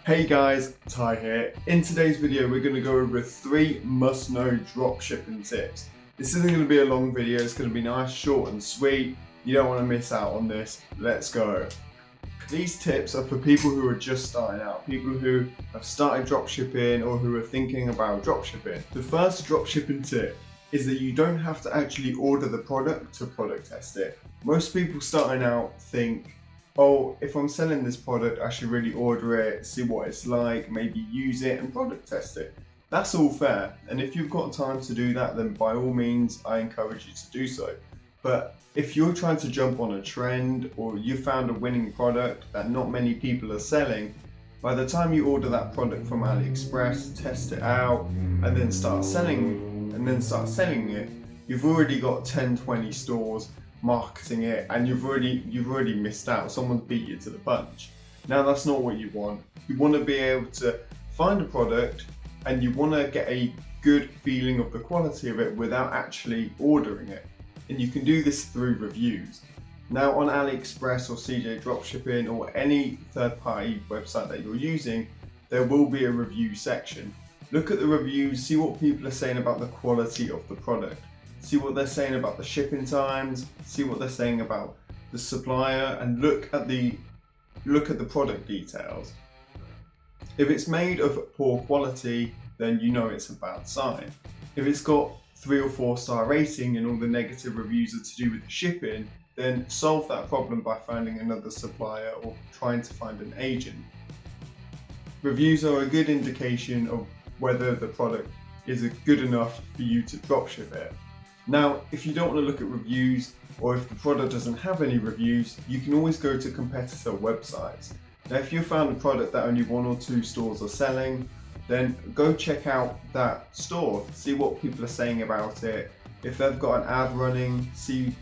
Hey guys, Ty here. In today's video, we're going to go over 3 must-know dropshipping tips. This isn't going to be a long video, it's going to be nice, short and sweet. You don't want to miss out on this. Let's go. These tips are for people who are just starting out, people who have started dropshipping or who are thinking about dropshipping. The first dropshipping tip is that you don't have to actually order the product to product test it. Most people starting out think, oh, if I'm selling this product, I should really order it, see what it's like, maybe use it and product test it. That's all fair. And if you've got time to do that, then by all means, I encourage you to do so. But if you're trying to jump on a trend or you found a winning product that not many people are selling, by the time you order that product from AliExpress, test it out, and then start selling it, you've already got 10-20 stores marketing it, and you've already missed out. Someone's beat you to the punch. Now that's not what you want. You want to be able to find a product and you want to get a good feeling of the quality of it without actually ordering it. And you can do this through reviews. Now on AliExpress or CJ Dropshipping or any third-party website that you're using, there will be a review section. Look at the reviews, see what people are saying about the quality of the product. See what they're saying about the shipping times, see what they're saying about the supplier, and look at the product details. If it's made of poor quality, then you know it's a bad sign. If it's got 3 or 4 star rating and all the negative reviews are to do with the shipping, then solve that problem by finding another supplier or trying to find an agent. Reviews are a good indication of whether the product is good enough for you to dropship it. Now, if you don't want to look at reviews, or if the product doesn't have any reviews, you can always go to competitor websites. Now, if you found a product that only 1 or 2 stores are selling, then go check out that store, see what people are saying about it. If they've got an ad running, see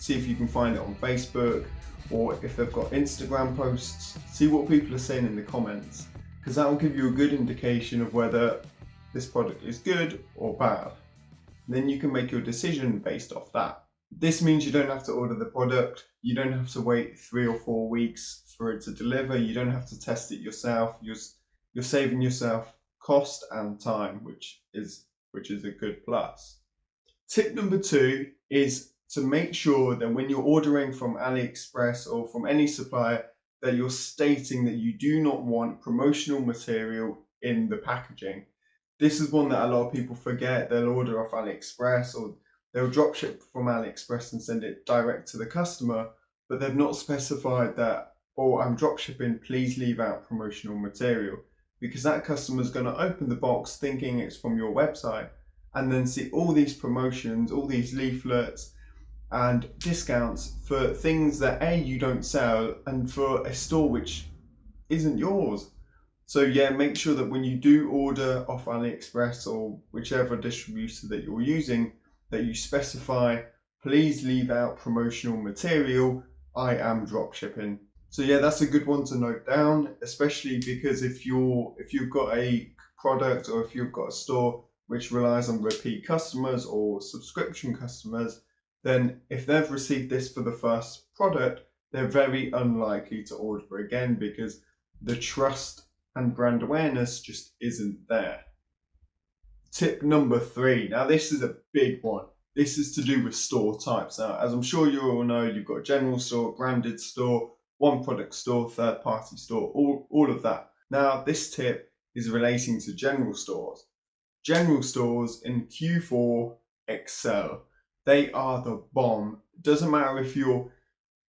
if you can find it on Facebook, or if they've got Instagram posts, see what people are saying in the comments, because that will give you a good indication of whether this product is good or bad. Then you can make your decision based off that. This means you don't have to order the product, you don't have to wait 3 or 4 weeks for it to deliver, you don't have to test it yourself, you're saving yourself cost and time, which is a good plus. Tip number 2 is to make sure that when you're ordering from AliExpress or from any supplier, that you're stating that you do not want promotional material in the packaging. This is one that a lot of people forget. They'll order off AliExpress or they'll dropship from AliExpress and send it direct to the customer, but they've not specified that, oh, I'm dropshipping, please leave out promotional material, because that customer's going to open the box thinking it's from your website and then see all these promotions, all these leaflets and discounts for things that A, you don't sell, and for a store which isn't yours. So yeah, make sure that when you do order off AliExpress or whichever distributor that you're using, that you specify, please leave out promotional material, I am dropshipping. So yeah, that's a good one to note down, especially because if you've got a product or if you've got a store which relies on repeat customers or subscription customers, then if they've received this for the first product, they're very unlikely to order again because the trust and brand awareness just isn't there. Tip number 3. Now this is a big one. This is to do with store types. Now, as I'm sure you all know, you've got general store, branded store, one product store, third party store, all of that. Now this tip is relating to general stores. General stores in Q4 excel. They are the bomb. It doesn't matter if you're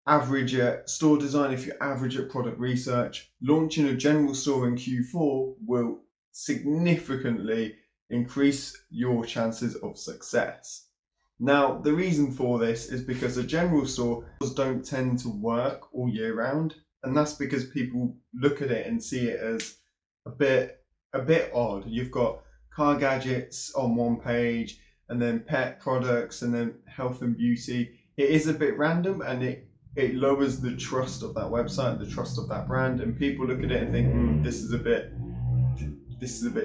average at store design, if you're average at product research, launching a general store in Q4 will significantly increase your chances of success. Now, the reason for this is because a general store don't tend to work all year round, and that's because people look at it and see it as a bit odd. You've got car gadgets on one page, and then pet products, and then health and beauty. It is a bit random, and it lowers the trust of that website, the trust of that brand, and people look at it and think, this is a bit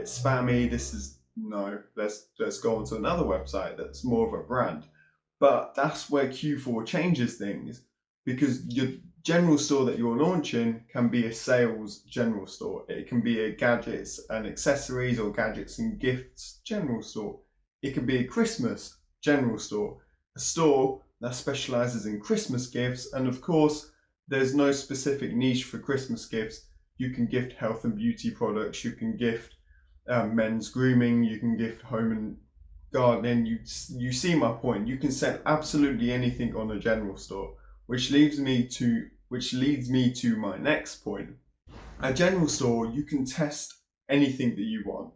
spammy. No, let's go on to another website that's more of a brand. But that's where Q4 changes things, because your general store that you're launching can be a sales general store. It can be a gadgets and accessories or gadgets and gifts general store. It can be a Christmas general store, a store that specializes in Christmas gifts. And of course, there's no specific niche for Christmas gifts. You can gift health and beauty products, you can gift men's grooming, you can gift home and gardening. You see my point. You can sell absolutely anything on a general store, which leads me to my next point. A general store, you can test anything that you want.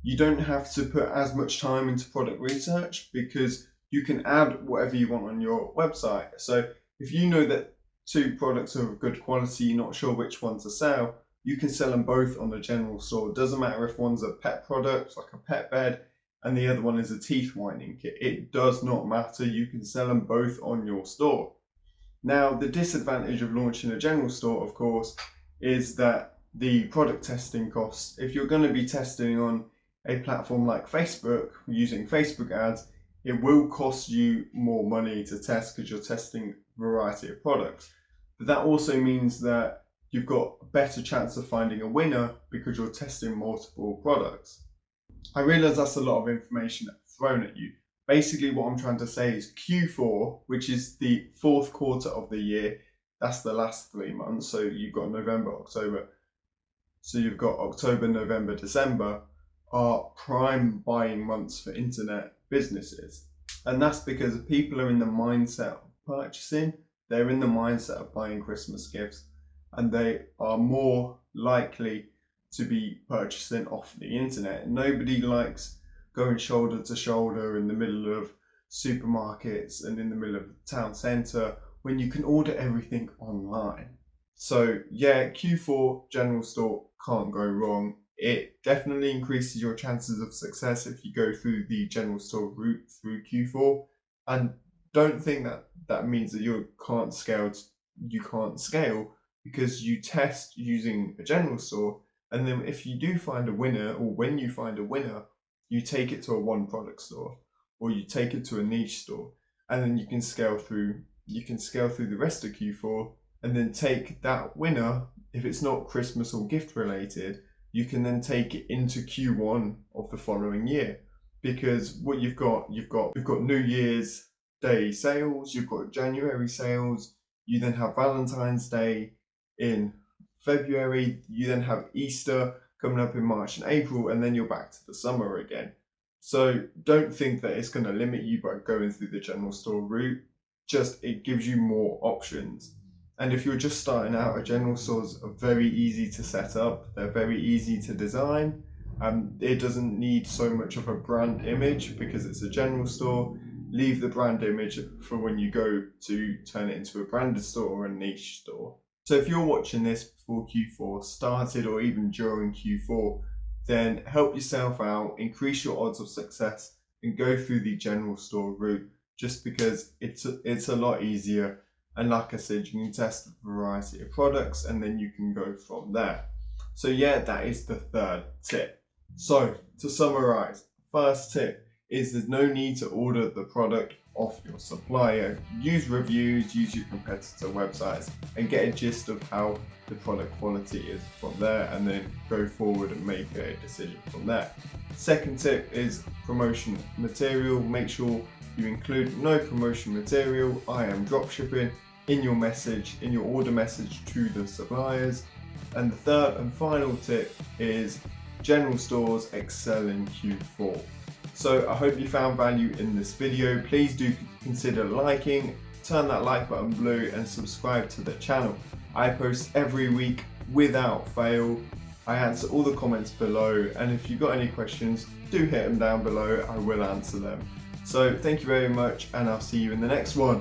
You don't have to put as much time into product research because you can add whatever you want on your website. So if you know that 2 products are of good quality, you're not sure which one to sell, you can sell them both on the general store. It doesn't matter if one's a pet product, like a pet bed, and the other one is a teeth whitening kit. It does not matter. You can sell them both on your store. Now, the disadvantage of launching a general store, of course, is that the product testing costs. If you're going to be testing on a platform like Facebook, using Facebook ads, it will cost you more money to test because you're testing a variety of products. But that also means that you've got a better chance of finding a winner because you're testing multiple products. I realize that's a lot of information thrown at you. Basically, what I'm trying to say is Q4, which is the 4th quarter of the year, that's the last 3 months. So you've got November, October. So you've got October, November, December are prime buying months for internet businesses. And that's because people are in the mindset of purchasing. They're in the mindset of buying Christmas gifts, and they are more likely to be purchasing off the internet. Nobody likes going shoulder to shoulder in the middle of supermarkets and in the middle of the town centre when you can order everything online. So yeah, Q4 general store can't go wrong. It definitely increases your chances of success if you go through the general store route through Q4. And don't think that that means that you can't scale because you test using a general store. And then if you do find a winner, or when you find a winner, you take it to a 1 product store, or you take it to a niche store, and then you can scale through the rest of Q4, and then take that winner. If it's not Christmas or gift related, you can then take it into Q1 of the following year. Because what you've got New Year's Day sales, you've got January sales, you then have Valentine's Day in February, you then have Easter coming up in March and April, and then you're back to the summer again. So don't think that it's going to limit you by going through the general store route. Just it gives you more options. And if you're just starting out, general stores are very easy to set up. They're very easy to design. It doesn't need so much of a brand image because it's a general store. Leave the brand image for when you go to turn it into a branded store or a niche store. So if you're watching this before Q4 started or even during Q4, then help yourself out, increase your odds of success, and go through the general store route just because it's a lot easier. And like I said, you can test a variety of products and then you can go from there. So yeah, that is the 3rd tip. So to summarize, first tip is there's no need to order the product off your supplier. Use reviews, use your competitor websites, and get a gist of how the product quality is from there, and then go forward and make a decision from there. Second tip is promotion material. Make sure you include no promotion material. I am dropshipping in your message, in your order message to the suppliers. And the third and final tip is general stores excel in Q4. So I hope you found value in this video. Please do consider liking, turn that like button blue, and subscribe to the channel. I post every week without fail. I answer all the comments below, and if you've got any questions, do hit them down below. I will answer them. So thank you very much, and I'll see you in the next one.